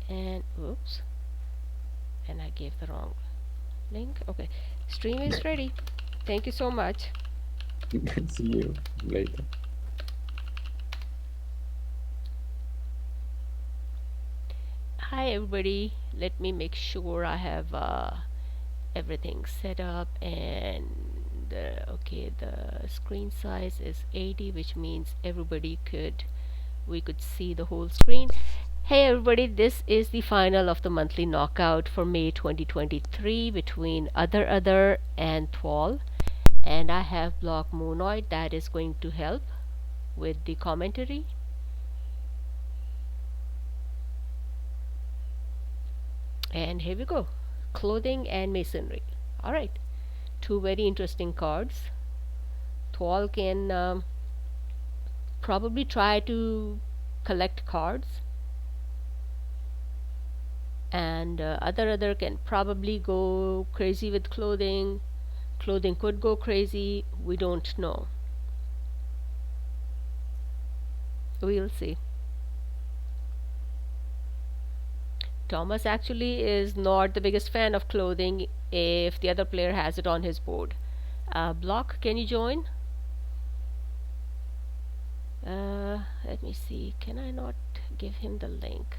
And oops, and I gave the wrong link. Okay, stream is ready. Thank you so much. See you later. Hi everybody. Let me make sure I have everything set up, and okay, the screen size is 80, which means we could see the whole screen. Hey everybody, this is the final of the monthly knockout for May 2023 between Other and thwol, and I have Block Moonoid that is going to help with the commentary. And here we go. Clothing and masonry. Alright. Two very interesting cards. thwol can probably try to collect cards, and other can probably go crazy with clothing. Clothing could go crazy. We don't know. We'll see. Thomas actually is not the biggest fan of clothing if the other player has it on his board. Block, can you join? Let me see. Can I not give him the link?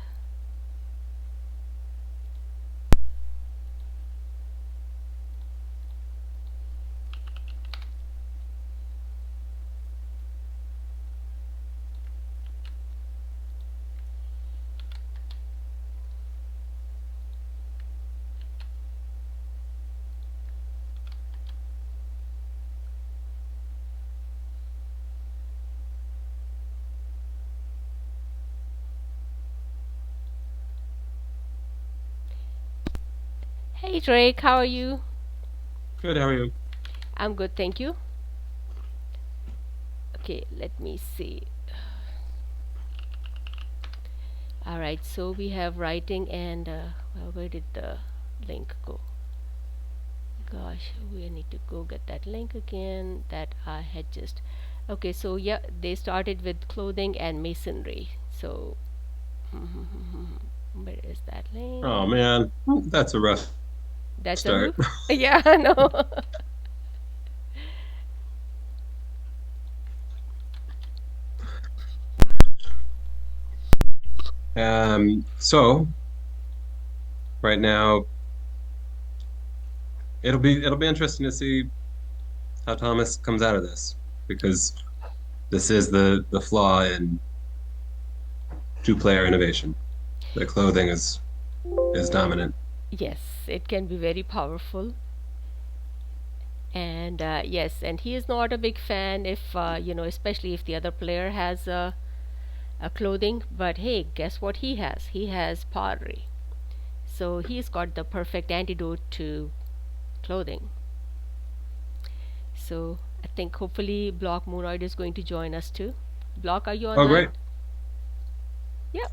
Hey Drake, how are you? Good, how are you? I'm good, thank you. Okay, let me see. Alright, so we have writing and well, where did the link go? Gosh, we need to go get that link again that I had just. Okay, so yeah, they started with clothing and masonry. So, where is that Oh link? man, that's a rough That's a who? start. Yeah, I know. So right now it'll be interesting to see how Thomas comes out of this because this is the flaw in two-player innovation. The clothing is dominant. Yes, it can be very powerful. And yes, and he is not a big fan if, especially if the other player has a clothing. But hey, guess what he has? He has pottery. So he's got the perfect antidote to clothing. So I think hopefully Block Moonoid is going to join us too. Block, are you Oh online? great. Yep.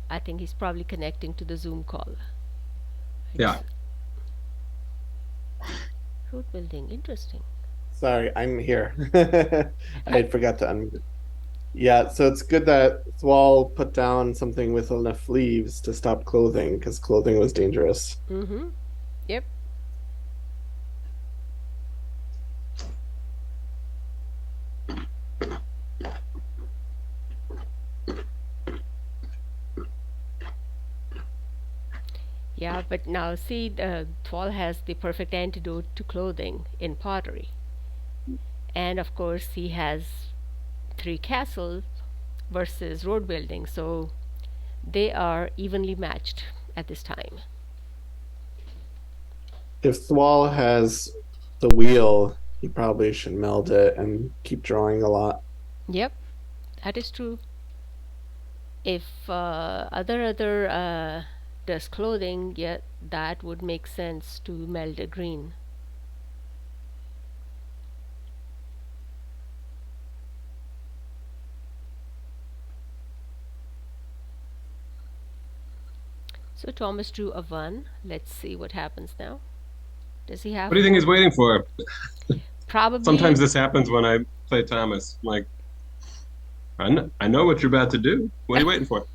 I think he's probably connecting to the Zoom call. I Yeah. just road building. Interesting. Sorry, I'm here. I forgot to unmute. Yeah, so it's good that thwol put down something with enough leaves to stop clothing because clothing was dangerous. Mm-hmm. Yep. Yeah, but now see, thwol has the perfect antidote to clothing in pottery. And of course, he has three castles versus road building, so they are evenly matched at this time. If thwol has the wheel, he probably should meld it and keep drawing a lot. Yep, that is true. If other does clothing, yeah, that would make sense to meld a green. So Thomas drew a 1. Let's see what happens now. Does he What have do you think more? he's waiting for? Probably. Sometimes this happens when I play Thomas. Like I know what you're about to do. What are you waiting for?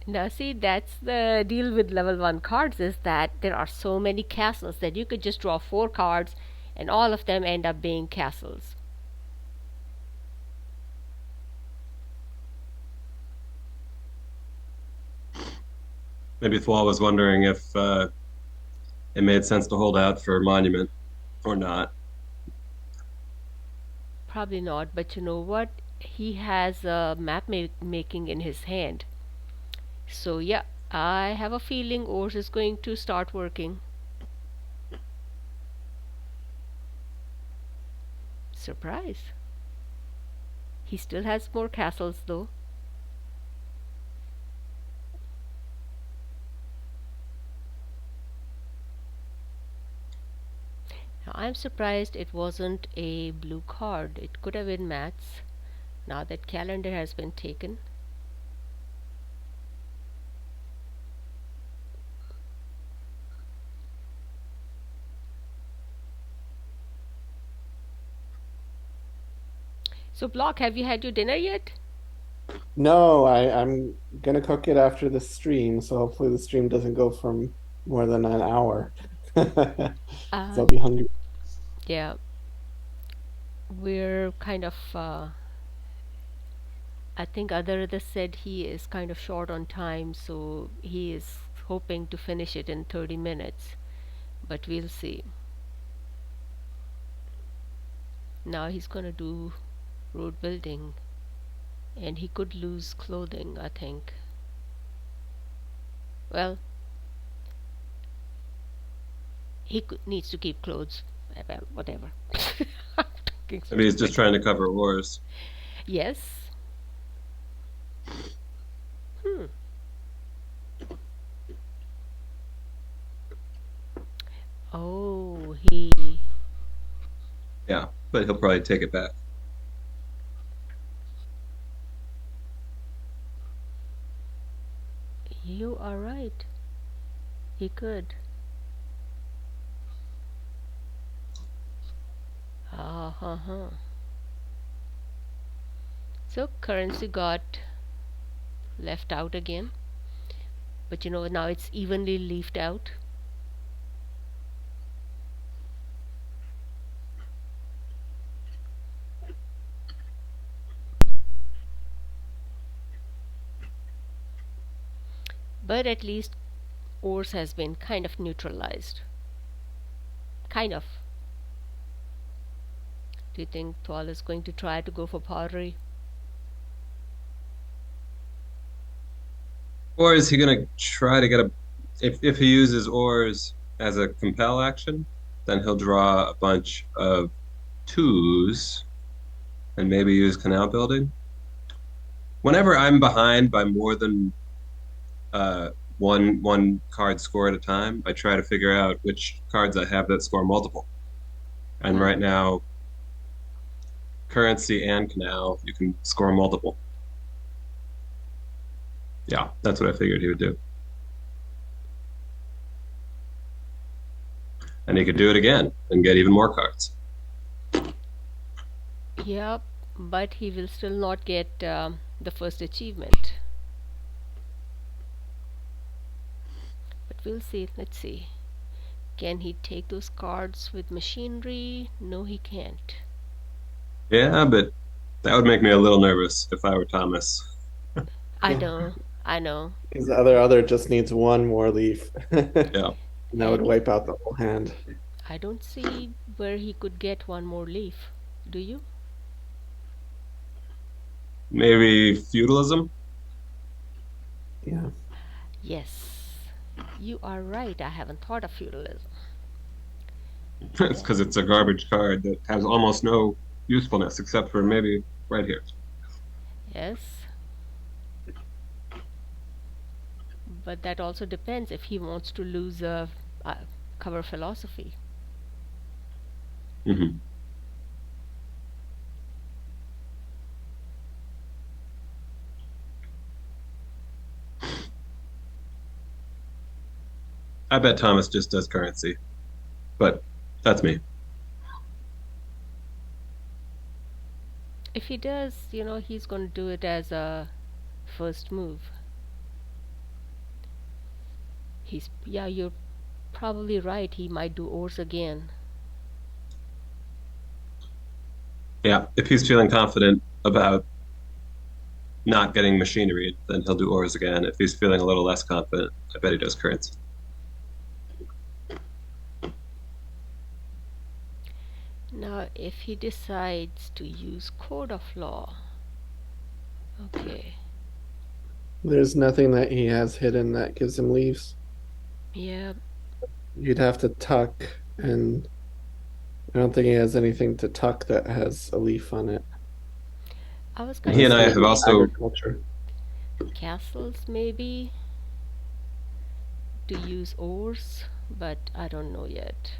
Now, see, that's the deal with level 1 cards is that there are so many castles that you could just draw 4 cards and all of them end up being castles. Maybe thwol was wondering if it made sense to hold out for Monument or not. Probably not, but you know what? He has making in his hand. So, yeah, I have a feeling Ors is going to start working. Surprise. He still has more castles though. Now, I'm surprised it wasn't a blue card. It could have been Matt's. Now that calendar has been taken. So, Block, have you had your dinner yet? No, I'm gonna cook it after the stream, so hopefully the stream doesn't go for more than an hour. So Uh, I'll be hungry. yeah, we're kind of. I think Adharada said he is kind of short on time, so he is hoping to finish it in 30 minutes. But we'll see. Now he's gonna do road building, and he could lose clothing, I think. Well, needs to keep clothes. Well, whatever. I'm talking Maybe he's just stupid. trying to cover Ors. Yes. Hmm. Oh, Yeah, but he'll probably take it back. you are right. He could. Ah, huh. So currency got left out again, but now it's evenly leafed out. But at least ores has been kind of neutralized. Kind of. Do you think Thwol is going to try to go for pottery? Or is he going to try to get a? If he uses Ors as a compel action, then he'll draw a bunch of twos and maybe use canal building. Whenever I'm behind by more than one card score at a time, I try to figure out which cards I have that score multiple. And Hmm. right now, currency and canal, you can score multiple. Yeah, that's what I figured he would do. And he could do it again and get even more cards. Yep, but he will still not get the first achievement. But we'll see. Let's see. Can he take those cards with machinery? No, he can't. Yeah, but that would make me a little nervous if I were Thomas. I Yeah, know, I know. because the other just needs one more leaf, and Yeah. that would And wipe out the whole hand. I don't see where he could get one more leaf. Do you? Maybe feudalism? Yeah. Yes. You are right. I haven't thought of feudalism. It's Yeah. because it's a garbage card that has almost no usefulness except for maybe right here. Yes. But that also depends if he wants to lose a cover philosophy. Hmm. I bet Thomas just does currency. But that's me. If he does, he's going to do it as a first move. Yeah, you're probably right. He might do ores again. Yeah, if he's feeling confident about not getting machinery, then he'll do ores again. If he's feeling a little less confident, I bet he does currents. Now, if he decides to use Code of Law, okay, There's nothing that he has hidden that gives him leaves. yeah, You'd have to tuck, and I don't think he has anything to tuck that has a leaf on it. I was And kind he of and I have Maybe thinking also, agriculture. castles maybe to use ores, but I don't know yet.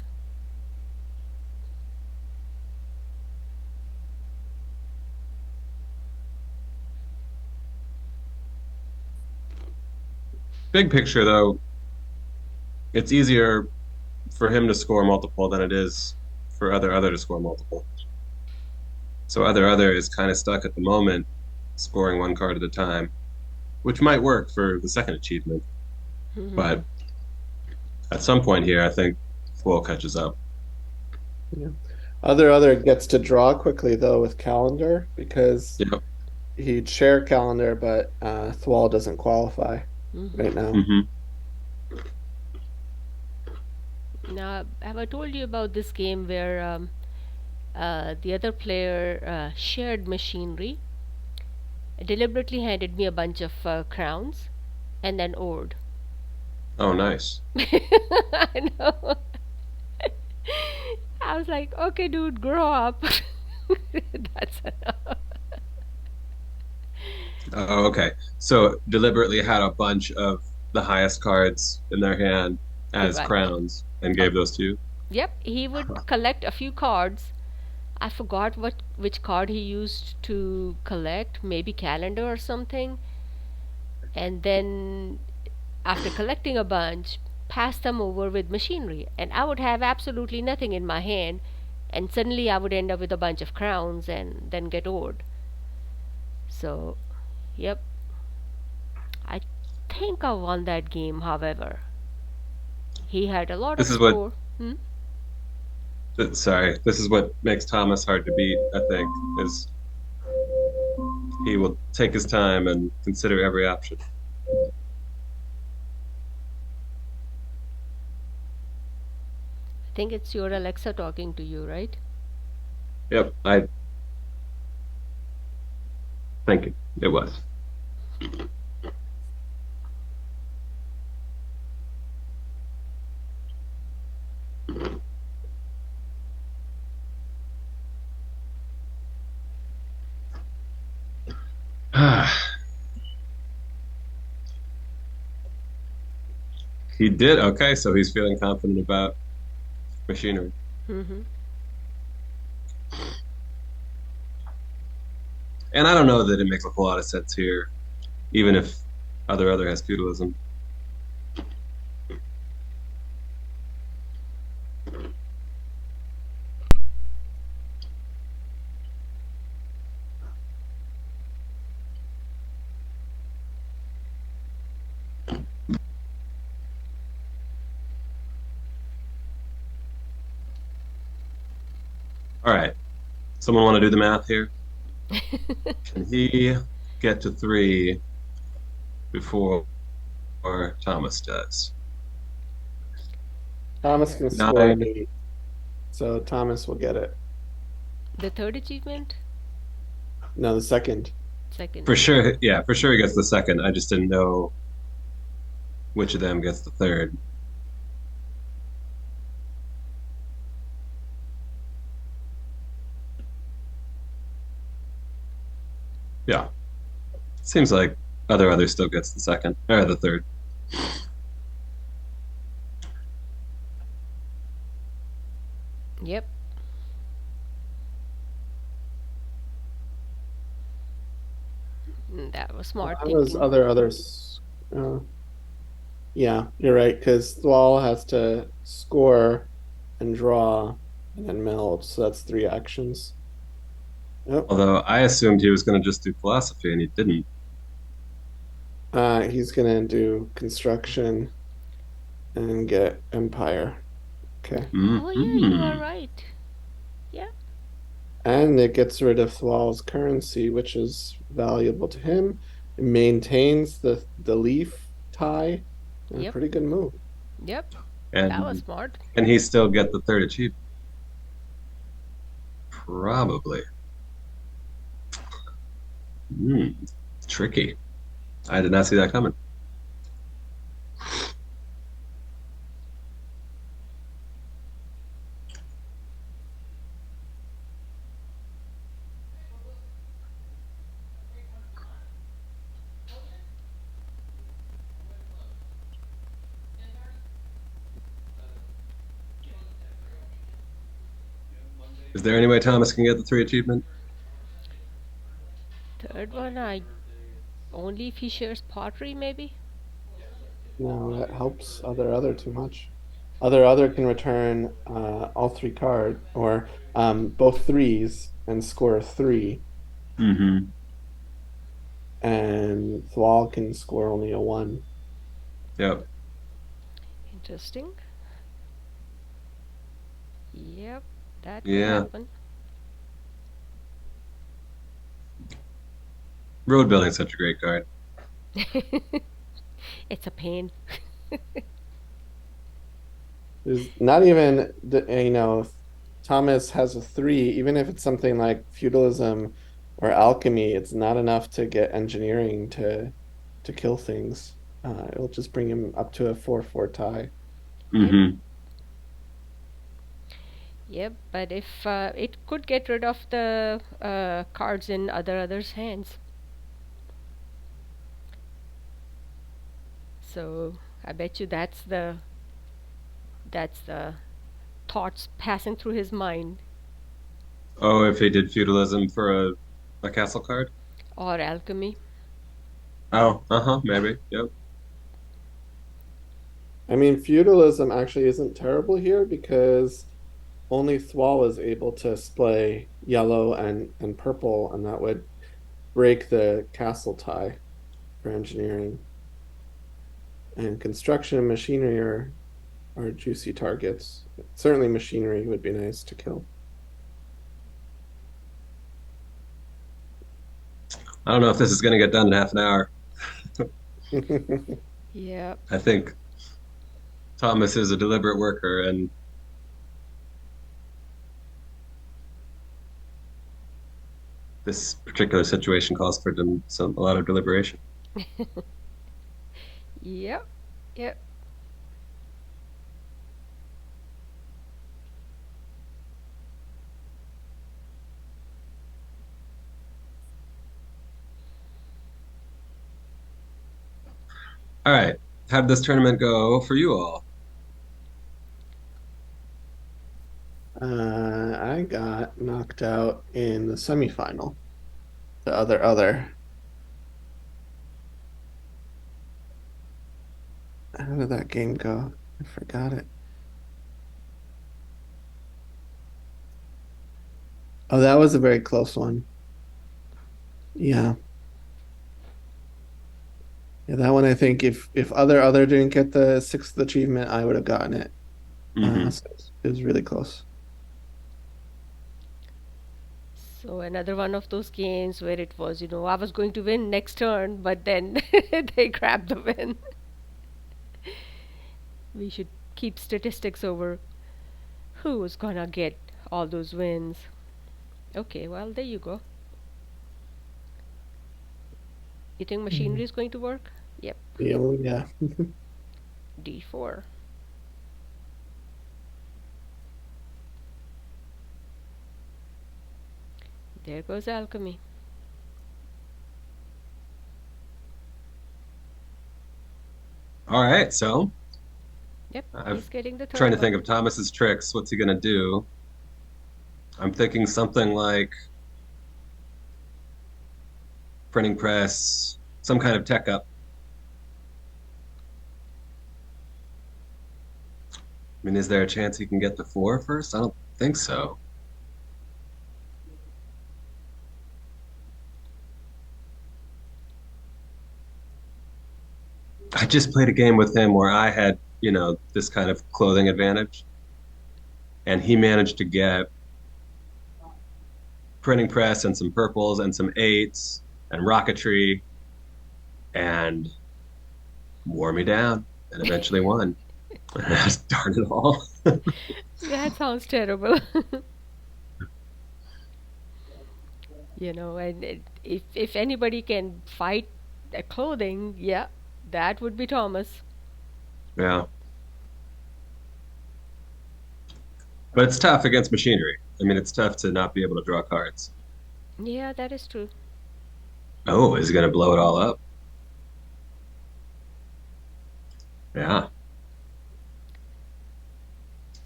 big picture though, it's easier for him to score multiple than it is for other to score multiple. So other is kind of stuck at the moment, scoring one card at a time, which might work for the second achievement. Hmm. But at some point here, I think thwol catches up. Yeah. Other gets to draw quickly though with calendar because Yep. he'd share calendar, but thwol doesn't qualify Hmm. right now. Hmm. Now, have I told you about this game where the other player shared machinery, deliberately handed me a bunch of crowns, and then ored? Oh, nice. I know. I was like, okay, dude, grow up. That's enough. Oh, okay. So deliberately had a bunch of the highest cards in their hand as Right. crowns and Uh, gave those to you. yep, he would collect a few cards. I forgot which card he used to collect, maybe calendar or something. And then after collecting a bunch, pass them over with machinery. And I would have absolutely nothing in my hand, and suddenly I would end up with a bunch of crowns and then get ored. So, yep, I think I won that game, however. He had a lot of This is what, score. Hmm? sorry, this is what makes Thomas hard to beat, I think, is he will take his time and consider every option. I think it's your Alexa talking to you, right? Yep, I think it was. He did. Okay, so he's feeling confident about machinery. Mm-hmm. And I don't know that it makes a whole lot of sense here, even if other has feudalism. All right, someone want to do the math here? Can he get to three before Thomas does? Thomas can score an Nine 8, so Thomas will get it. The third achievement? No, the second. Second, for okay. sure. Yeah, for sure he gets the second. I just didn't know which of them gets the third. Yeah, seems like other still gets the second or the third. Yep. That was smart That was thinking. others. Uh, yeah, you're right, because thwol has to score and draw and then meld. So that's three actions. Yep. Although I assumed he was going to just do philosophy and he didn't. He's gonna do construction and get empire. Okay. Oh yeah, you are Hmm. right. Yeah. And it gets rid of thwol's currency, which is valuable to him. It maintains the leaf tie. A Yep. pretty good move. Yep. That was And smart. can he still get the third achievement? Probably. Hmm. Tricky. I did not see that coming. Is there any way Thomas can get the three achievement? Third one, I only if he shares pottery, maybe. No, that helps other too much. Other can return all three card or both threes and score three, Mm-hmm. and thwol can score only a one. Yep. Interesting. Yep, that could Yeah. happen. Road building's such a great card. It's a pain. There's not even Thomas has a three, even if it's something like feudalism or alchemy, it's not enough to get engineering to kill things. It'll just bring him up to a 4-4 tie. Yep. Mm-hmm. Yep, but if it could get rid of the cards in others' hands, so I bet you that's the thoughts passing through his mind, Oh, if he did feudalism for a castle card? or alchemy. Oh, uh-huh, maybe. Yep. I mean, feudalism actually isn't terrible here because only thwol is able to splay yellow and purple, and that would break the castle tie for engineering. And construction and machinery are juicy targets. Certainly, machinery would be nice to kill. I don't know if this is going to get done in half an hour. Yep. I think Thomas is a deliberate worker, and this particular situation calls for a lot of deliberation. Yep. Yep. All right. How did this tournament go for you all? I got knocked out in the semifinal. The other. How did that game go? I forgot it. Oh, that was a very close one. Yeah. Yeah, that one I think if other didn't get the sixth achievement, I would have gotten it. Hmm. So it was really close. So another one of those games where it was, I was going to win next turn, but then they grabbed the win. We should keep statistics over who's gonna get all those wins. Okay, well, there you go. You think machinery Mhm. is going to work? Yep. Yeah, well, yeah. D4. There goes alchemy. All right. So Yep, I'm he's getting the trying third to one. think of Thomas's tricks. What's he going to do? I'm thinking something like printing press, some kind of tech up. I mean, is there a chance he can get the four first? I don't think so. I just played a game with him where I had, this kind of clothing advantage, and he managed to get printing press and some purples and some eights and rocketry and wore me down and eventually won. Darn it all. That sounds terrible. And if anybody can fight clothing, yeah, that would be Thomas. Yeah. But it's tough against machinery. I mean, it's tough to not be able to draw cards. Yeah, that is true. Oh, is he going to blow it all up? Yeah.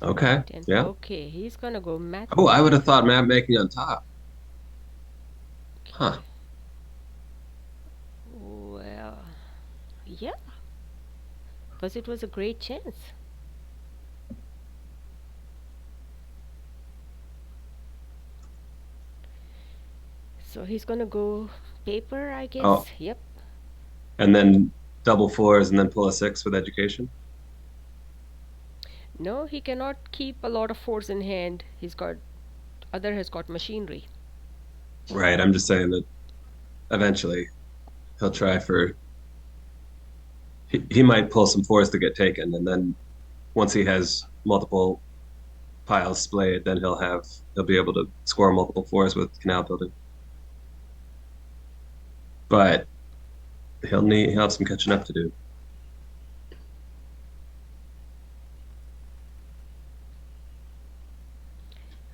Okay. Then Yeah. okay, he's gonna go math Oh, I would making. have thought map making on top. Huh. Okay. Well, yeah, because it was a great chance. So he's gonna go paper, I guess. Oh, Yep. and then double fours and then pull a six with education. No, he cannot keep a lot of force in hand. Other has got machinery. Right. I'm just saying that eventually he'll try for he might pull some fours to get taken, and then once he has multiple piles splayed, then he'll be able to score multiple fours with canal building. But he'll have some catching up to do.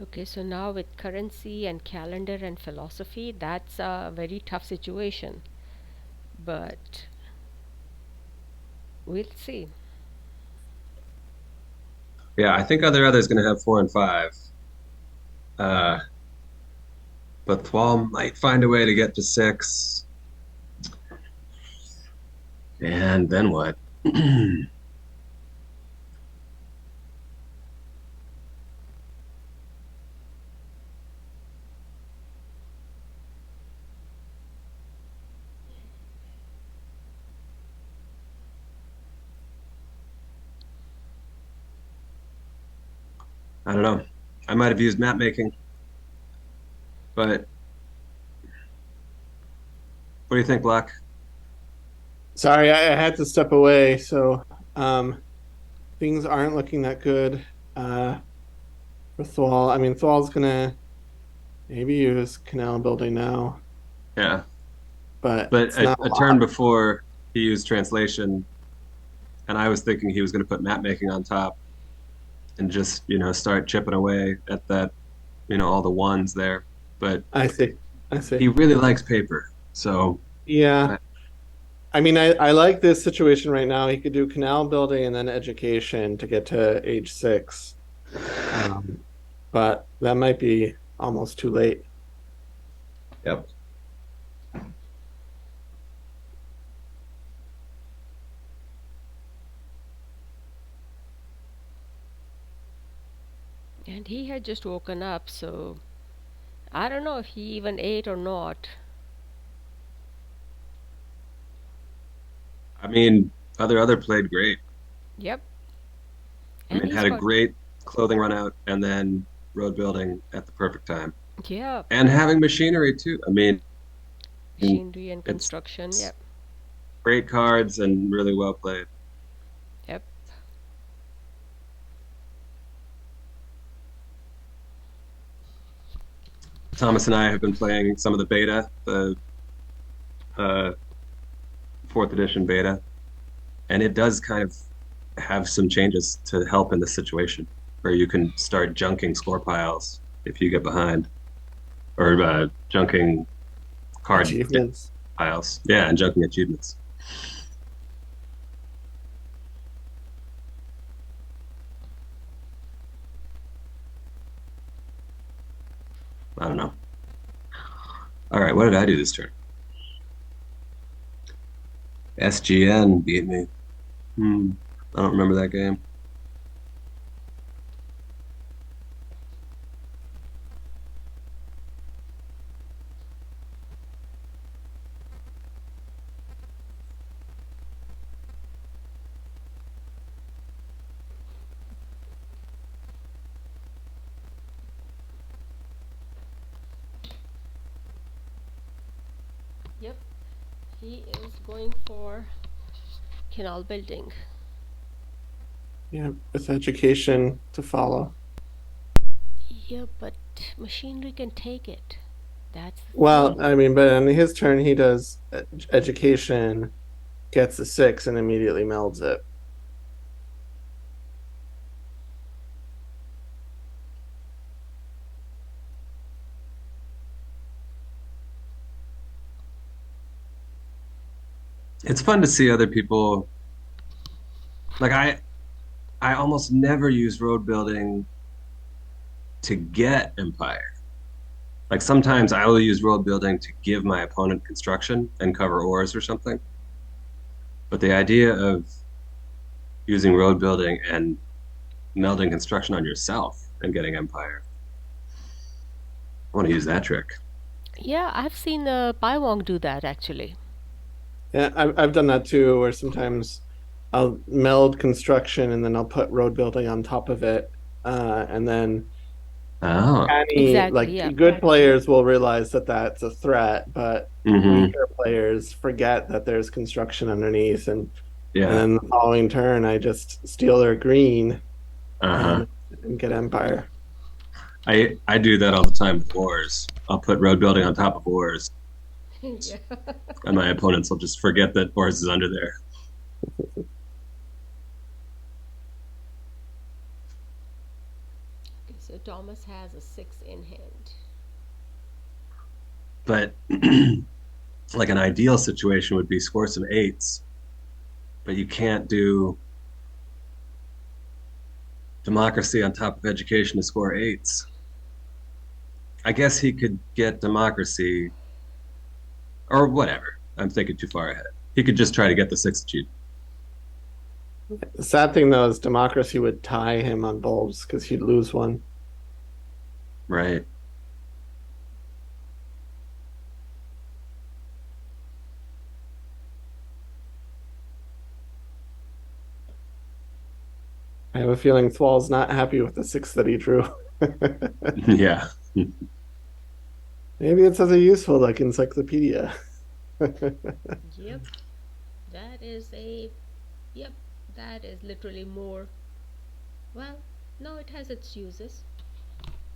Okay, so now with currency and calendar and philosophy, that's a very tough situation. But we'll see. Yeah, I think other's going to have four and five. Uh, but thwol might find a way to get to six. And then what? I don't know. I might have used map making, but what do you think, Black? Sorry, I had to step away, so um, things aren't looking that good for thwol. I mean, thwol's gonna maybe use canal building now, Yeah, but but it's not a a turn lot. before he used translation, and I was thinking he was going to put map making on top and just start chipping away at that, all the ones there. But I see. I see. he really likes paper, so Yeah. I, I mean, I like this situation right now. He could do canal building and then education to get to age six. Um, but that might be almost too late. yep. And he had just woken up, so I don't know if he even ate or not. I mean, other played great. Yep. I And mean, he's had a got, great clothing run out and then road building at the perfect time. yeah, And having machinery too. I mean, machinery and it's, construction. it's Yep. great cards and really well played. Yep. Thomas and I have been playing some of the beta, the uh, fourth edition beta, and it does kind of have some changes to help in this situation where you can start junking score piles if you get behind, or junking card Achievements. piles. Yeah, and junking achievements. I don't know. All right, what did I do this turn? SGN beat me. Hmm. I don't remember that game. Yep, he is going for canal building. Yeah, with education to follow. Yeah, but machinery can take it. That's the thing. Well, I mean, but on his turn, he does education, gets a six, and immediately melds it. It's fun to see other people. Like I almost never use road building to get empire. Like sometimes I will use road building to give my opponent construction and cover ores or something. But the idea of using road building and melding construction on yourself and getting empire, I want to use that trick. Yeah, I've seen Bai Wong do that actually. Yeah, I've done that too, where sometimes I'll meld construction and then I'll put road building on top of it. And then Oh. any Exactly, like yeah. good players will realize that that's a threat, but Hmm. weaker players forget that there's construction underneath, and Yeah. then the following turn I just steal their green Uh-huh. and get empire. I do that all the time with ores. I'll put road building on top of ores, Yeah. and my opponents will just forget that ores is under there. Okay, so Thomas has a 6 in hand. But like an ideal situation would be score some eights, but you can't do democracy on top of education to score eights. I guess he could get democracy or whatever. I'm thinking too far ahead. He could just try to get the six achievement. The sad thing though is democracy would tie him on bulbs because he'd lose one. Right. I have a feeling thwol's not happy with the six that he drew. Yeah. Maybe it's as a useful like encyclopedia. Yep, that is a. Yep, that is literally more. Well, no, it has its uses.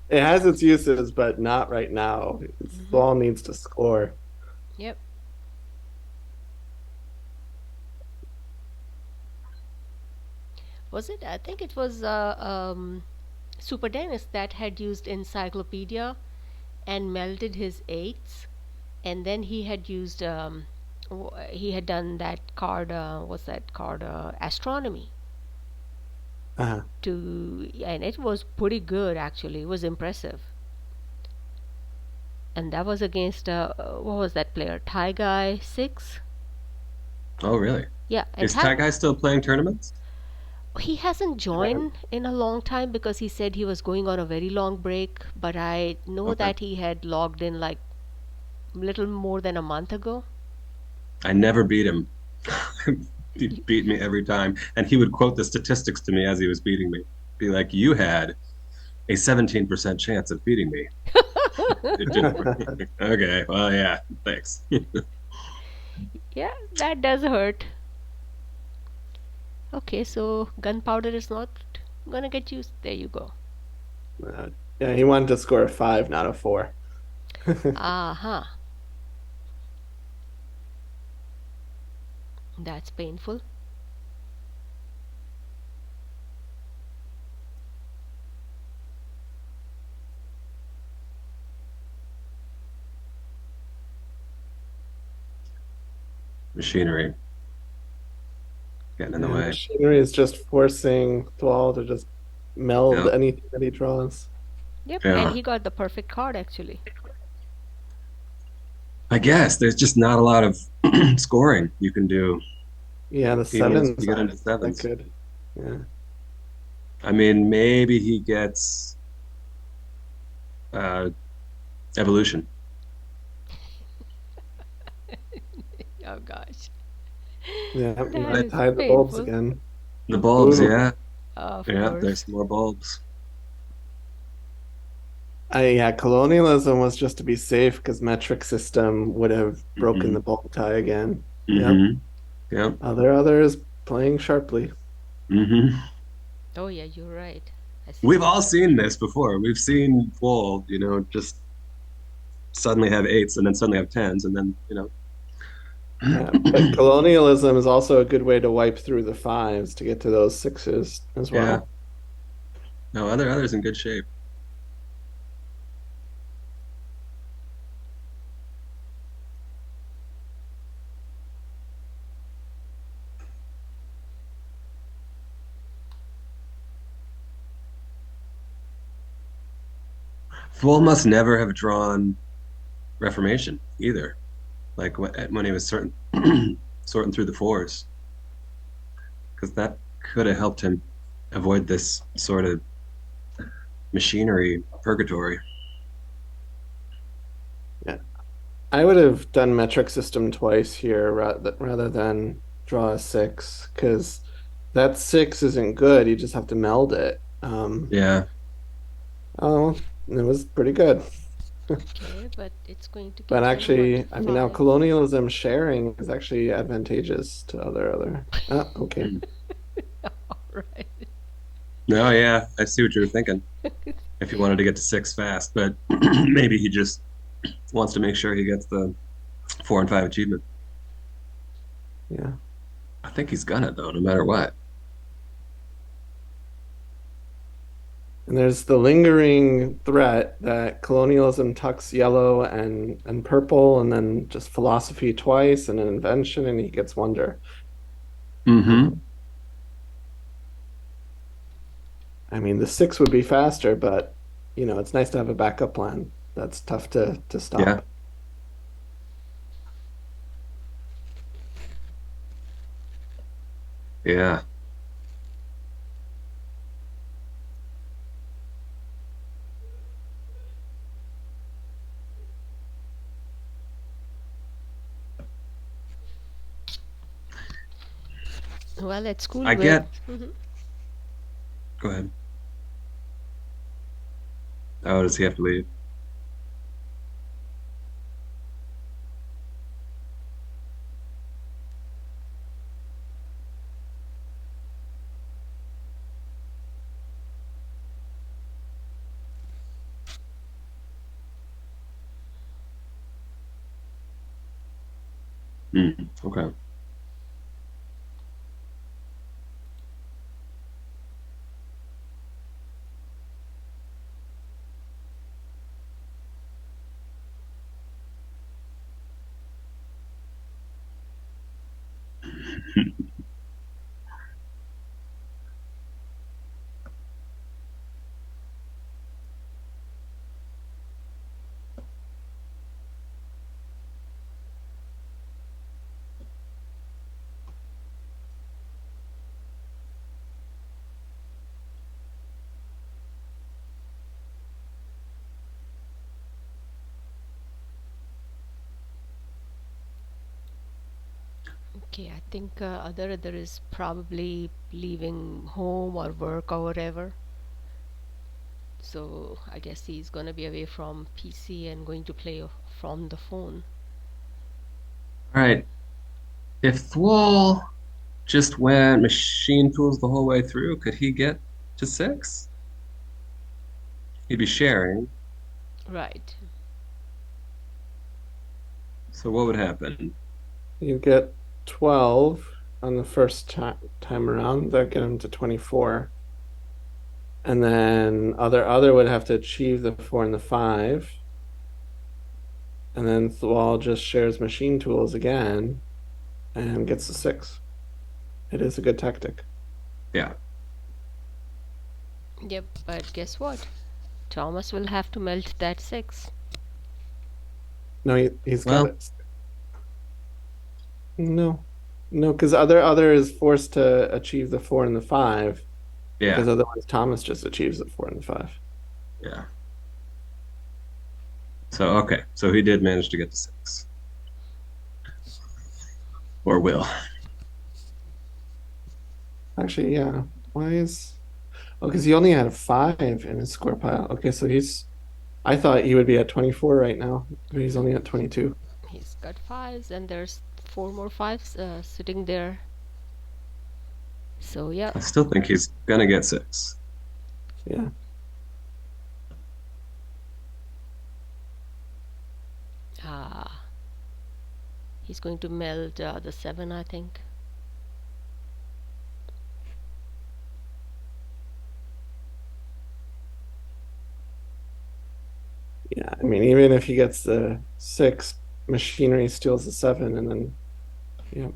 It has its uses, but not right now. Mm-hmm. Thwol needs to score. Yep. Was it? I think it was Super Dennis that had used Encyclopedia and melded his eights, and then he had used he had done that card. What's that card? Astronomy. Uh, And it was pretty good actually. It was impressive, and that was against what was that player? Thai guy 6. Oh, really? Yeah, and Is Thai. Tag Guy still playing tournaments? He hasn't yeah. joined in a long time because he said he was going on a very long break. But I know Okay. that he had logged in like little more than a month ago. I never beat him. He beat me every time. And he would quote the statistics to me as he was beating me. Be like, you had a 17% chance of beating me. It didn't work. Okay, well, yeah, thanks. Yeah, that does hurt. Okay, so gunpowder is not gonna get used. There you go. Uh, yeah, he wanted to score a five, not a four. Aha, that's painful. Machinery getting in the Yeah, way. machinery is just forcing Thwol to just meld Yeah, anything that he draws. Yep, and yeah. he got the perfect card actually. I guess there's just not a lot of scoring you can do, Yeah, the even as you sevens get into aren't that sevens. good. Yeah. I mean, maybe he gets uh, evolution. Oh gosh, Yeah, he that might is tie the bulbs painful. again. The bulbs, Ooh, yeah. Of Yeah, course. there's more bulbs. Yeah, colonialism was just to be safe because metric system would have broken Mm-hmm. the bulk tie again. Yep. Mm-hmm. Yep. Others playing sharply. Mm-hmm. Oh yeah, you're right. I see We've that. all seen this before. We've seen thwol, just suddenly have eights and then suddenly have tens and then. Yeah, but colonialism is also a good way to wipe through the fives to get to those sixes as Yeah. well. No, others in good shape. Thwol must never have drawn Reformation either. Like when he was sorting through the fours, because that could have helped him avoid this sort of machinery purgatory. Yeah, I would have done metric system twice here rather than draw a six because that six isn't good. You just have to meld it. Yeah. Oh, it was pretty good. Okay, but it's going to But give him what? actually, I mean, now 5? colonialism sharing is actually advantageous to other. Ah, okay. Mm. Alright. No, yeah, I see what you were thinking. If he wanted to get to six fast, but maybe he just wants to make sure he gets the 4 and 5 achievement. Yeah. I think he's gonna though, no matter what. And there's the lingering threat that colonialism tucks yellow and purple, and then just philosophy twice, and an invention, and he gets wonder. Mm-hmm. Um, I mean, the six would be faster, but it's nice to have a backup plan. That's tough to Yeah. stop. Yeah. Well, at school I where get. Go ahead. Oh, does he have to leave? Okay. okay, I think other is probably leaving home or work or whatever. So I guess he's gonna be away from PC and going to play from the phone. All right. If thwol just went machine tools the whole way through, could he get to six? He'd be sharing. Right. So what would happen? You get 12 on the first time around. That get him to 24. And then other would have to achieve the four and the five. And then Thwal just shares machine tools again and gets the six. It is a good tactic. Yeah. Yep, but guess what? Thomas will have to melt that 6. No, he's got Well, it. No, no, because other is forced to achieve the four and the five, yeah. because otherwise Thomas just achieves the four and the five. Yeah. So okay. So he did manage to get to six. Or will. Actually, yeah. Why is Oh, because he only had a five in his score pile. Okay, so he's I thought he would be at 24 right now, but he's only at 22. He's got fives, and there's four more fives sitting there. So yeah. I still think he's gonna get six. Yeah. Ah, he's going to meld the seven, I think. Yeah. I mean, even if he gets the six, machinery steals the seven, and then, yeah.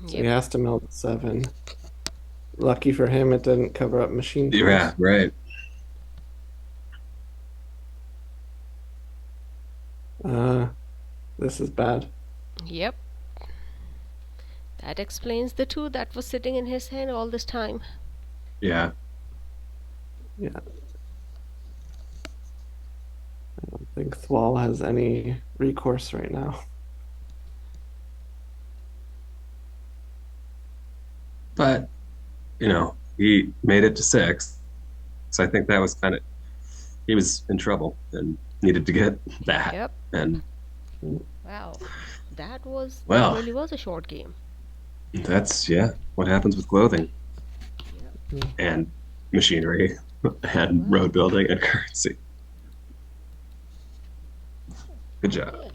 So he Yep. has to meld the seven. Lucky for him, it didn't cover up machine Yeah, tools. right. Uh, this is bad. Yep. That explains the two that was sitting in his hand all this time. Yeah. Yeah. I don't think thwol has any recourse right now. But, he made it to six. So I think that was he was in trouble and needed to get that. Yep. And, Wow. That well, really was a short game. that's, yeah, what happens with clothing Yep. and machinery and Wow. road building and currency. Good job. Okay.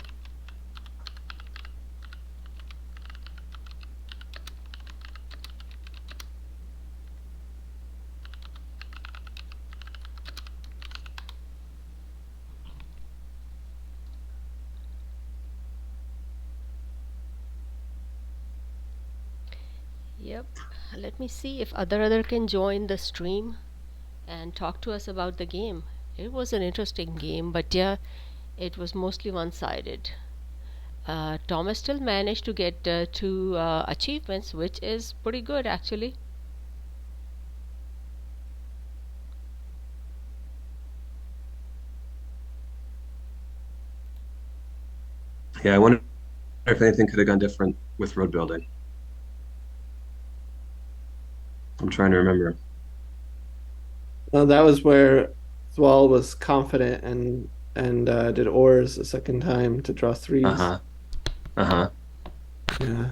Yep. Let me see if other can join the stream and talk to us about the game. It was an interesting game, but yeah, it was mostly one-sided. Thomas still managed to get two achievements, which is pretty good actually. Yeah, I wonder if anything could have gone different with road building. I'm trying to remember. Well, that was where thwol was confident and did ores a second time to draw threes. Uh-huh. Uh-huh. Yeah.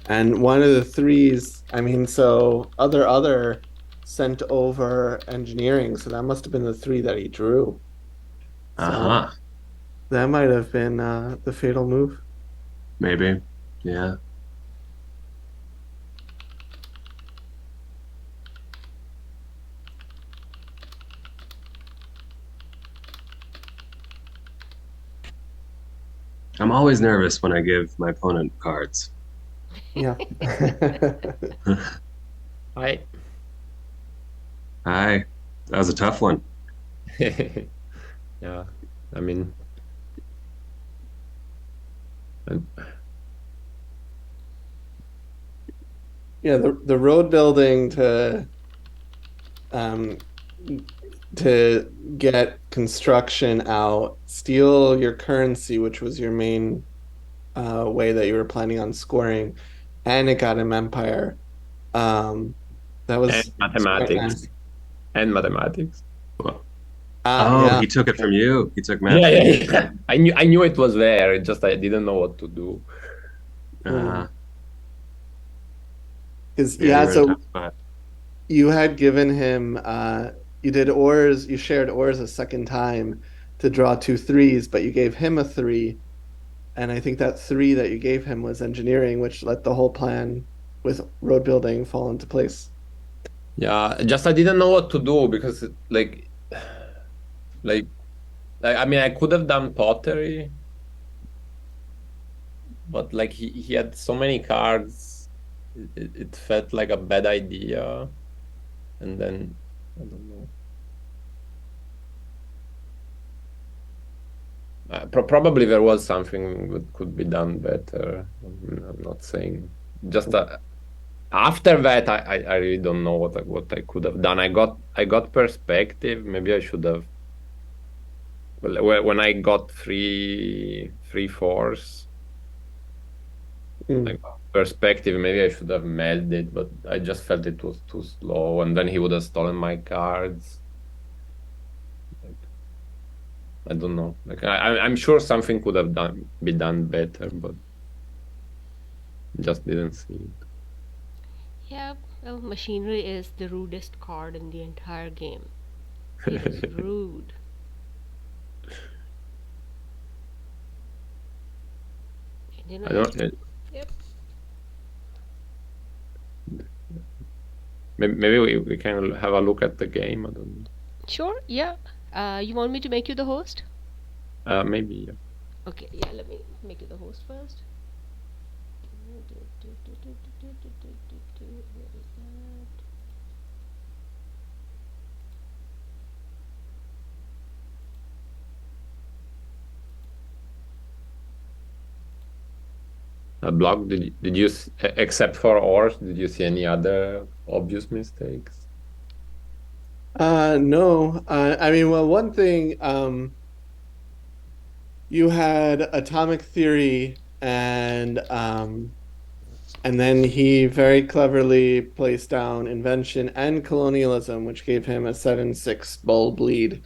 And one of the threes, I mean, so other sent over engineering, so that must have been the three that he drew. So Uh-huh. that might have been the fatal move. Maybe. Yeah. I'm always nervous when I give my opponent cards. Yeah. I Hi. That was a tough one. yeah, I mean, and- Yeah, the road building um to get construction out, steal your currency, which was your main way that you were planning on scoring, and it got him Empire. Um, that and was quite mathematics nice. and mathematics. Well, Ah, oh, yeah, he took it from you. He took math Yeah, from yeah, you. yeah. I knew it was there. It just I didn't know what to do. Uh, because yeah, you yeah, were in a so tough spot. you had given him you did ores, you shared ores a second time to draw two threes, but you gave him a three, and I think that three that you gave him was engineering, which let the whole plan with road building fall into place. Yeah, just I didn't know what to do because like I mean I could have done pottery, but like he had so many cards, it felt like a bad idea, and then I don't know. Probably there was something that could be done better. I'm not saying. Just after that, I really don't know what I could have done. I got perspective. Maybe I should have. Well, when I got three fours, Mm. like perspective, maybe I should have mailed it, but I just felt it was too slow, and then he would have stolen my cards. I don't know. Like I'm sure something could have be done better, but just didn't see it. Yeah, well, machinery is the rudest card in the entire game. It is rude. And you know, I don't. yep. Maybe we can have a look at the game. I don't know. Sure, yeah. You want me to make you the host? Maybe. Yeah. Okay, yeah, let me make you the host first. Where is that? A block. Did you except for ours? Did you see any other obvious mistakes? No. I mean, well, one thing, you had atomic theory and then he very cleverly placed down invention and colonialism, which gave him a 7-6 bulb lead.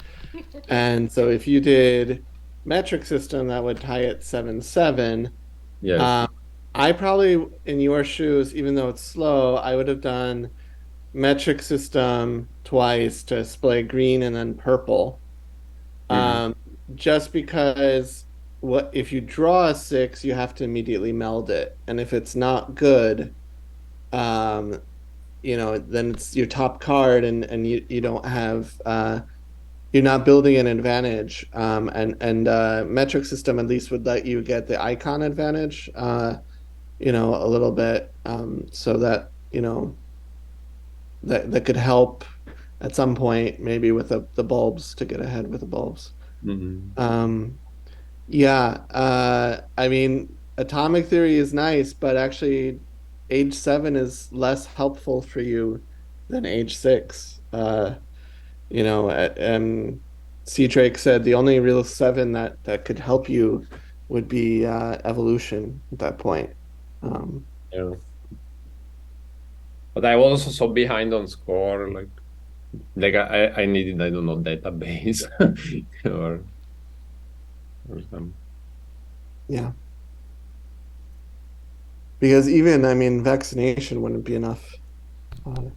And so if you did metric system, that would tie it 7-7. Yes. Um, I probably, in your shoes, even though it's slow, I would have done metric system twice to display green and then purple. Mm-hmm. Um, just because what if you draw a 6, you have to immediately meld it. And if it's not good, um, then it's your top card and you don't have you're not building an advantage. And metric system at least would let you get the icon advantage, a little bit, so that, that could help at some point, maybe with the bulbs to get ahead with the bulbs. Mm-hmm. Um, yeah, I mean, atomic theory is nice, but actually, age 7 is less helpful for you than age 6. And C. Drake said the only real 7 that could help you would be evolution at that point. Um, Yeah. But I was also so behind on score. Like I needed, I don't know, database or or some. yeah, because even, I mean, vaccination wouldn't be enough. Uh,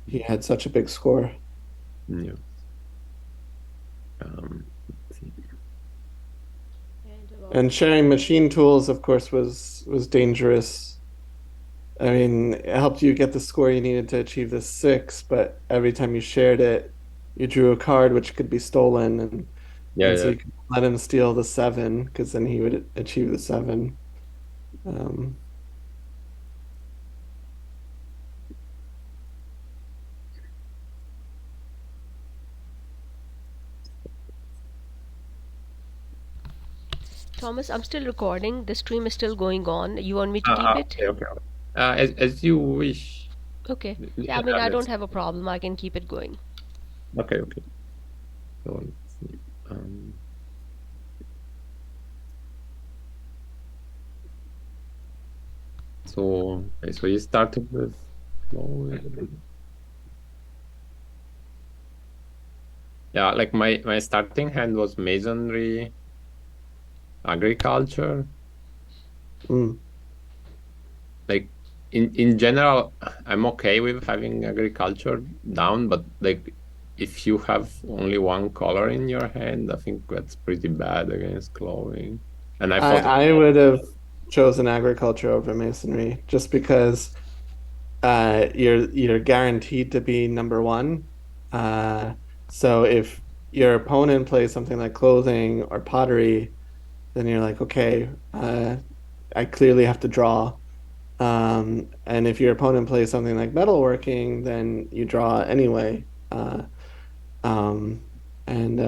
he Mm, had such a big score. yeah. Let's see. And a lot of And sharing machine tools, of course, was dangerous. I mean, it helped you get the score you needed to achieve the 6, but every time you shared it, you drew a card which could be stolen, Yeah, and so yeah. you could let him steal the 7 because then he would achieve the 7. Um, Thomas, I'm still recording. The stream is still going on. You want me to keep it? Okay, okay. As you wish. Okay. Yeah, I mean, Yeah, I don't let's. have a problem. I can keep it going. Okay, okay. So let's see. Um, so you started with flowing. Yeah, like my starting hand was masonry, agriculture. mm. Like in general, I'm okay with having agriculture down, but like if you have only one color in your hand, I think that's pretty bad against clothing. And I I thought, I would have chosen agriculture over masonry just because you're guaranteed to be number one. Uh, so if your opponent plays something like clothing or pottery, then you're like, okay, I clearly have to draw. And if your opponent plays something like metalworking, then you draw anyway. Um, and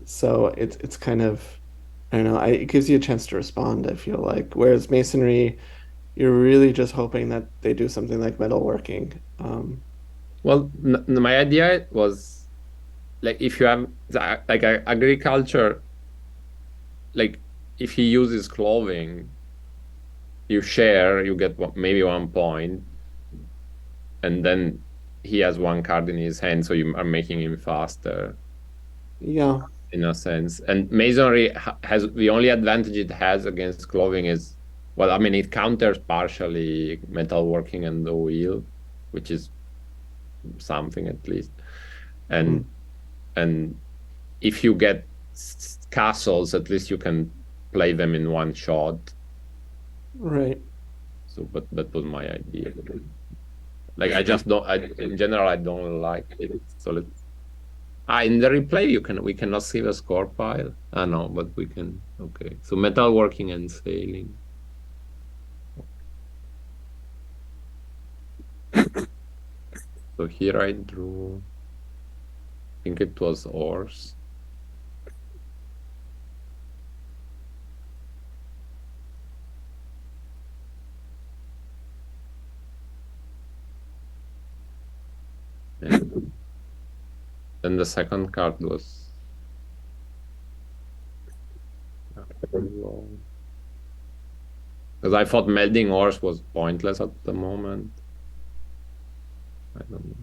so it's kind of, I don't know, it gives you a chance to respond, I feel like. Whereas masonry, you're really just hoping that they do something like metalworking. well, my idea was like if you have like agriculture, like if he uses clothing, you share, you get maybe 1 point, and then he has one card in his hand, so you are making him faster. Yeah. in a sense. And masonry has the only advantage it has against clothing is, well, I mean, it counters partially metalworking and the wheel, which is something at least. And Mm. and if you get castles, at least you can play them in one shot. Right. So, but that was my idea. Like I just don't. In general, I don't like it. So let's. In the replay, we cannot see the score pile. No, but we can. Okay, so metalworking and sailing. So here I drew. I think it was oars. And then the second card was because I thought melding ores was pointless at the moment. I don't know.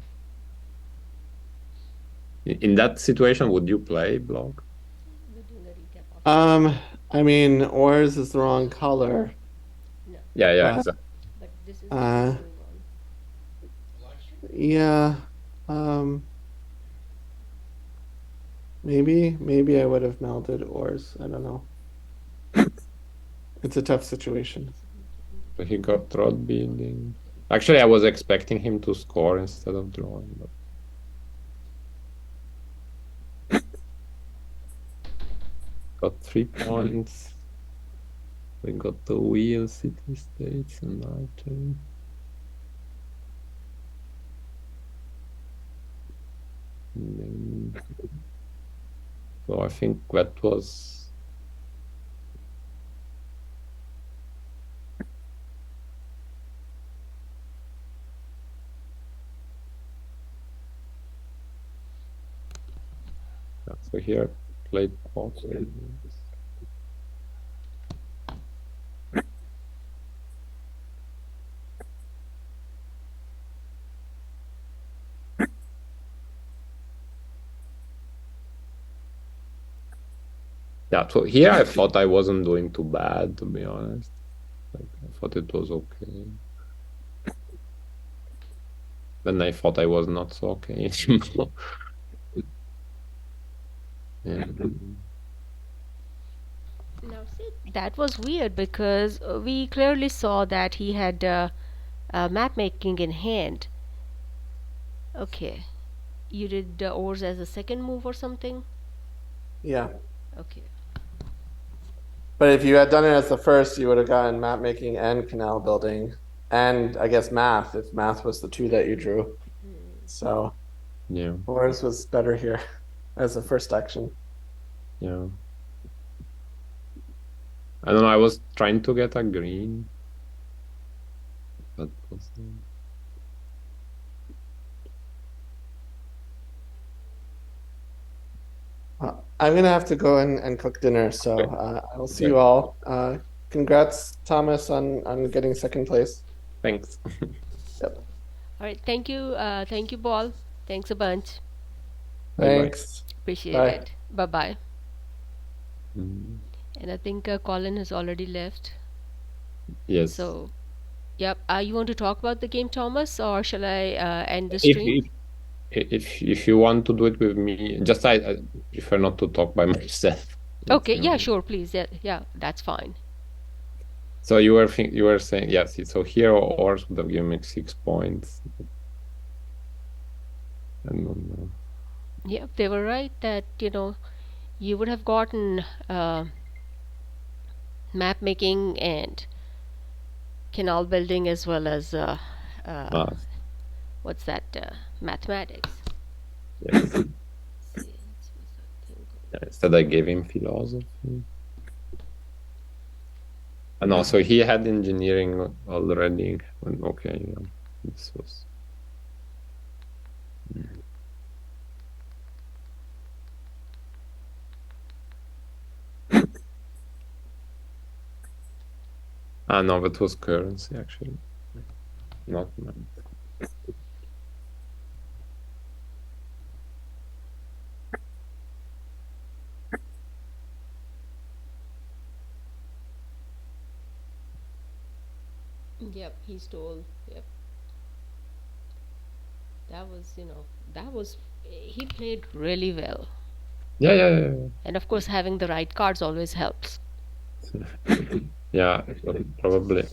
In that situation, would you play block? We're doing a recap of I mean, oars is the wrong color, no, Yeah, but exactly. but this is the uh, first move on. yeah. Um, maybe I would have melded oars. I don't know. It's a tough situation. So he got road building. Actually, I was expecting him to score instead of drawing, but got 3 points. We got the wheel, city states, and archery. And then, so I think that was. So here I played poker. Yeah, so here I thought I wasn't doing too bad, to be honest. Like I thought it was okay. Then I thought I was not so okay anymore. And Now, see, that was weird because we clearly saw that he had map making in hand. Okay, you did oars as a second move or something? Yeah. Okay. But if you had done it as the first, you would have gotten map making and canal building, and I guess math, if math was the two that you drew. So yeah, oars was better here as a first action. yeah. I don't know. I was trying to get a green, but was I'm gonna have to go and cook dinner, so okay. I will see Okay. you all. Congrats, Thomas, on getting second place. Thanks. Yep. All right. Thank you, Paul. Thanks a bunch. Bye bye. Thanks. Appreciate Bye. it. Bye bye. Mm, And I think Colin has already left. yes. So, yep. You want to talk about the game, Thomas, or shall I end the If stream? if if you want to do it with me, just I prefer not to talk by myself. It's, Okay. Yeah. Sure. Please. Yeah. Yeah. That's fine. So you were saying yes. So here ours would have given me 6 points. I don't know. Yep. They were right that you would have gotten map making and canal building as well as uh, Ah, what's that mathematics. yes. Yeah, instead, I gave him philosophy. And also, he had engineering already. Okay, yeah. This was. Mm. No, that was currency actually, not money. Yep, he stole. Yep, that was, that was, he played really well. Yeah, yeah, And of course, having the right cards always helps. yeah. Yeah, so probably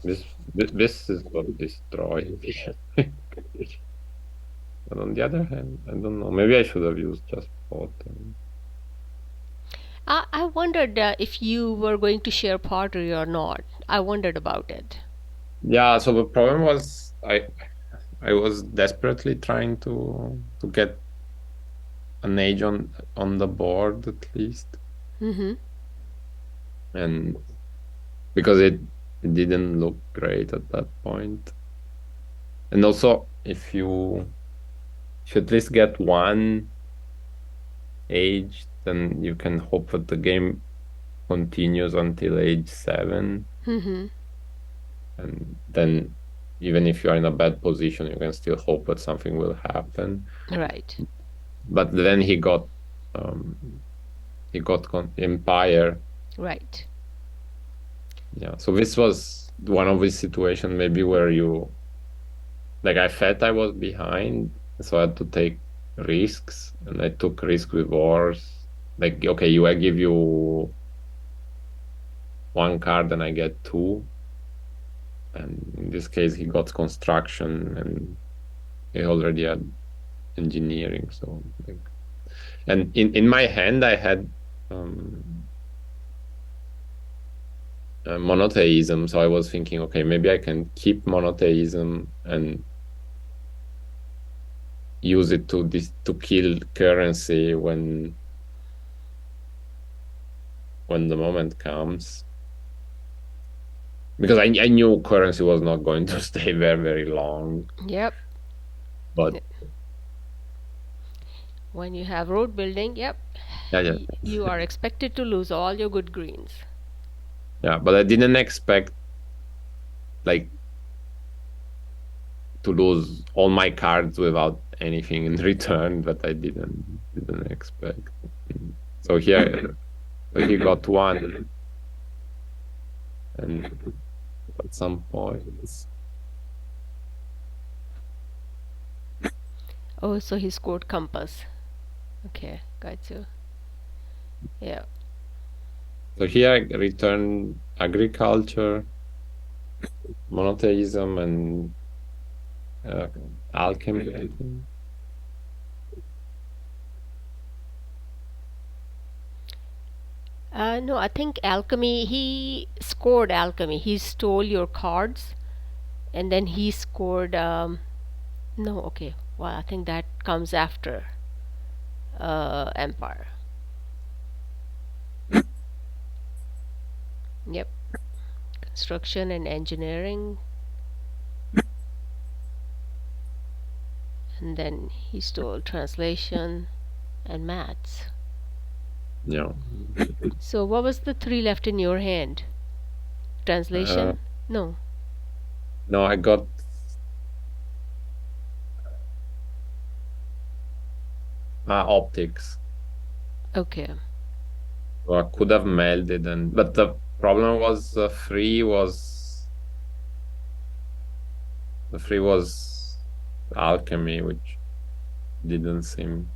this this is what destroyed. But on the other hand, I don't know. Maybe I should have used just pot. I wondered if you were going to share pottery or not. I wondered about it. Yeah, so the problem was I was desperately trying to get an age on the board at least, Mm-hmm. and because it didn't look great at that point. And also, if you at least get one age, then you can hope that the game continues until age 7, Mm-hmm. and then even if you are in a bad position, you can still hope that something will happen. Right. But then he got Empire. Right. Yeah, so this was one of these situations maybe where you like I felt I was behind, so I had to take risks, and I took risk with wars. Like, okay, I give you one card and I get two. And in this case, he got construction and he already had engineering. So, like, and in my hand, I had um, monotheism. So I was thinking, okay, maybe I can keep monotheism and use it to kill currency when the moment comes. Because I knew currency was not going to stay there very long, Yep. but When you have road building, yep, yeah, yeah, you are expected to lose all your good greens. yeah. But I didn't expect like to lose all my cards without anything in return that I didn't expect. So here he got one, and at some point, Oh, so he scored compass. Okay, got you. Yeah. so here I returned agriculture, monotheism, and uh, alchemy. I think. No, I think alchemy, he scored alchemy. He stole your cards and then he scored, no, okay. Well, I think that comes after Empire. Yep. Construction and engineering. And then he stole translation and maths. Yeah. So, what was the three left in your hand? Uh, Translation? No. no, I got optics. Okay. So I could have melded, but the problem was the free was alchemy, which didn't seem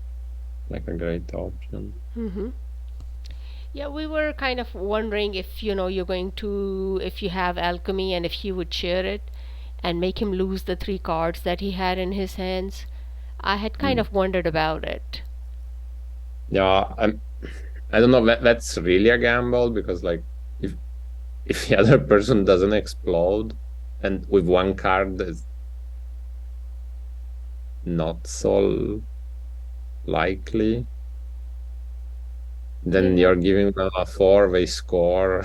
like a great option. Mm-hmm. Yeah, we were kind of wondering if you're going to if you have alchemy and if he would share it and make him lose the three cards that he had in his hands. I had kind Mm. of wondered about it. Yeah, I don't know. That's really a gamble because like if the other person doesn't explode and with one card is not so likely, then Yep. you're giving them a four, they score.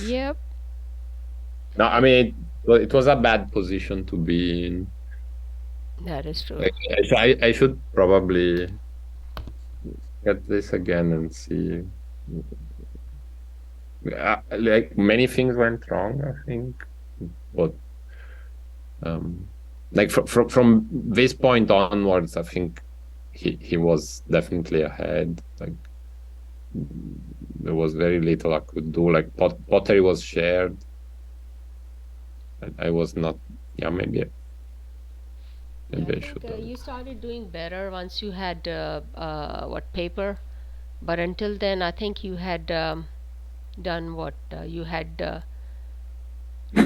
Yep. No, I mean it was a bad position to be in. That is true. Like, I should probably get this again and see. Like many things went wrong, I think, but um, like from this point onwards, I think he was definitely ahead. Like there was very little I could do. Like pottery was shared, I was not. Yeah, Yeah, I maybe I think should have. you started doing better once you had what paper, but until then, I think you had done what you had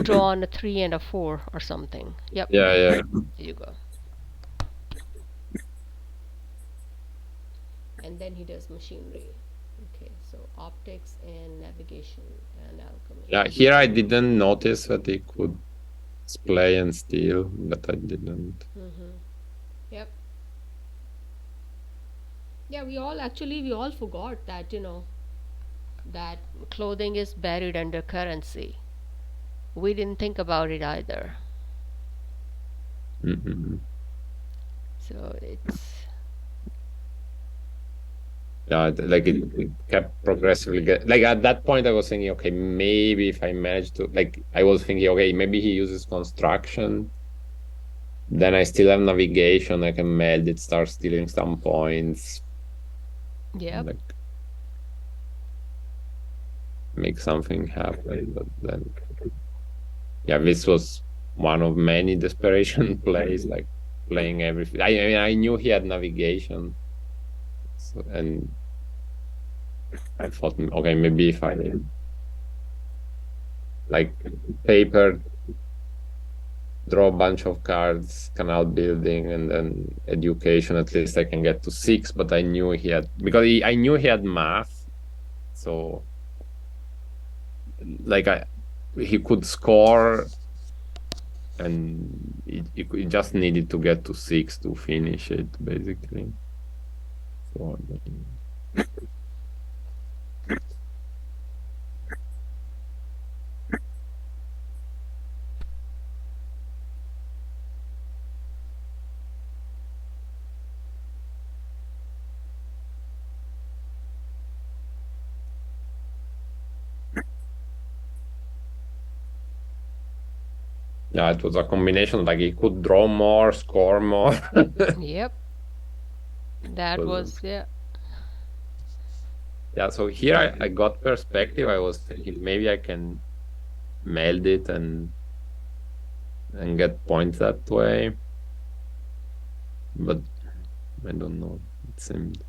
drawn a 3 and a 4 or something. Yep, Yeah, yeah. there you go. And then he does machinery. Okay, so optics and navigation and alchemy. Yeah, here I didn't notice that he could splay and steal, but I didn't. Mm-hmm. Yep. Yeah, we all forgot that, that clothing is buried under currency. We didn't think about it either. Hmm. So it's Yeah, it kept progressively get like at that point I was thinking, okay, maybe if I manage to like I was thinking, okay, maybe he uses construction, then I still have navigation, I can meld it, start stealing some points, yep. like make something happen. But then yeah, this was one of many desperation plays, like playing everything. I mean I knew he had navigation, so, and I thought, okay, maybe if I like paper, draw a bunch of cards, canal building, and then education, at least I can get to 6. But I knew he had, because I knew he had math, so like he could score, and he just needed to get to 6 to finish it, basically. So, yeah, it was a combination, like he could draw more, score more. Yep. That was, yeah. Yeah, so here I got perspective. I was thinking maybe I can meld it and get points that way, but I don't know. It seemed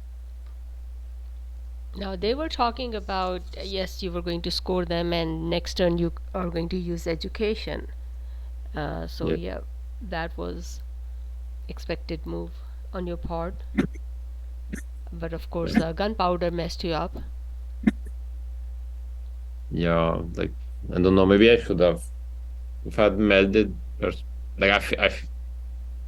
Now they were talking about, yes, you were going to score them, and next turn you are going to use education. So yeah, yeah, that was expected move on your part. But of course, gunpowder messed you up. yeah. Like I don't know. Maybe I should have if I'd melded. Like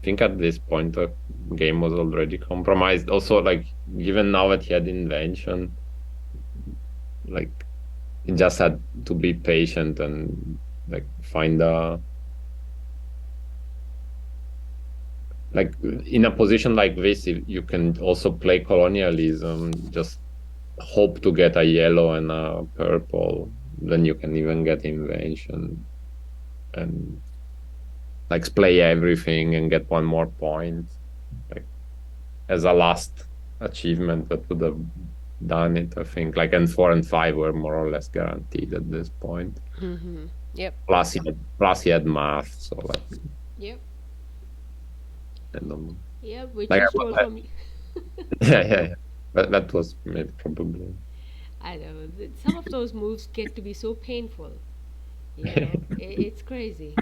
think at this point the game was already compromised. Also, like given now that he had invention, like he just had to be patient and like find a like in a position like this, you can also play colonialism. Just hope to get a yellow and a purple. Then you can even get invention and like play everything and get one more point. Like as a last achievement that would have done it, I think. Like and 4 and 5 were more or less guaranteed at this point. Mm-hmm. Yep. Plus he had math, so like Yep. I don't know. Yep. Which Like you stole from me. yeah, yeah, yeah. That was maybe probably. I know. Some of those moves get to be so painful. It's crazy.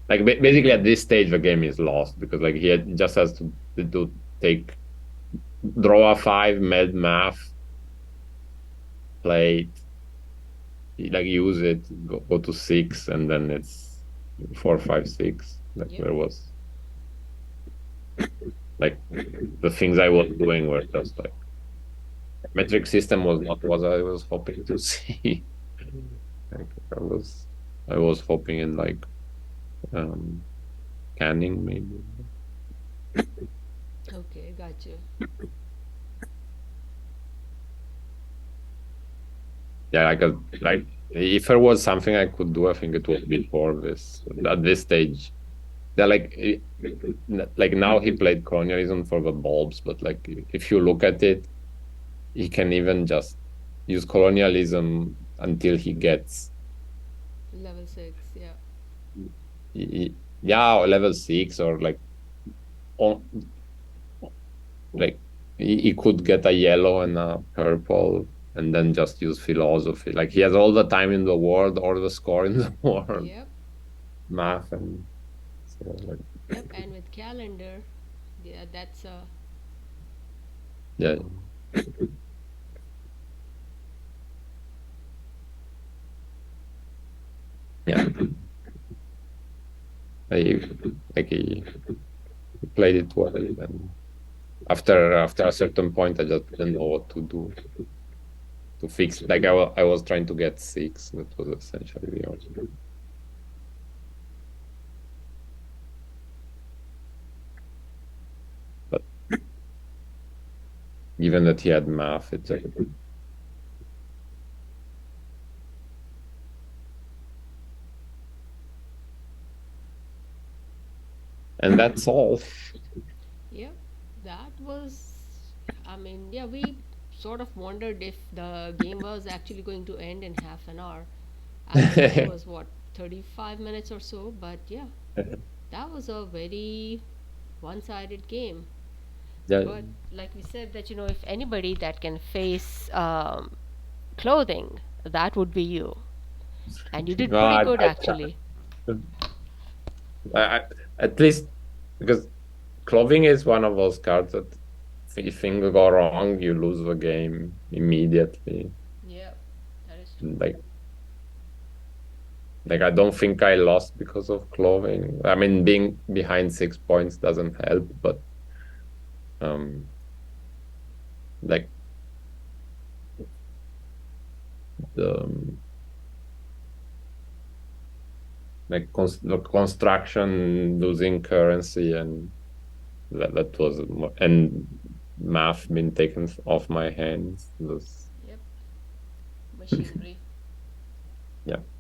Like basically at this stage the game is lost because like just has to take draw a 5, meld math, play it, like use it, go to 6, and then it's 4, 5, 6. Like Yep. there was like the things I was doing were just like metric system was not what I was hoping to see. Like I was hoping in like um canning maybe. Okay, got you. Yeah, like if there was something I could do, I think it would be for this at this stage. Yeah, like now he played colonialism for the bulbs, but like if you look at it, he can even just use colonialism until he gets Level 6, yeah. Yeah, or level 6 or on like he could get a yellow and a purple and then just use philosophy. Like he has all the time in the world, all the score in the world, Yep, math and so yep. And with calendar, yeah, that's yeah, yeah. I he played it well and after a certain point I just didn't know what to do to fix. Like I was trying to get 6. That was essentially the only. But given that he had math, it's like and that's all. yep. That was, I mean, yeah, we sort of wondered if the game was actually going to end in half an hour after it was what, 35 minutes or so, but yeah, that was a very one-sided game. Yeah. But like we said, that if anybody that can face clothing, that would be you, and you did No, pretty good actually. I, at least because clothing is one of those cards that if things go wrong, you lose the game immediately. Yeah, that is true. Like, I don't think I lost because of clothing. I mean, being behind 6 points doesn't help, but um, like the the construction losing currency and that was and math being taken off my hands was Yep, machinery. yeah.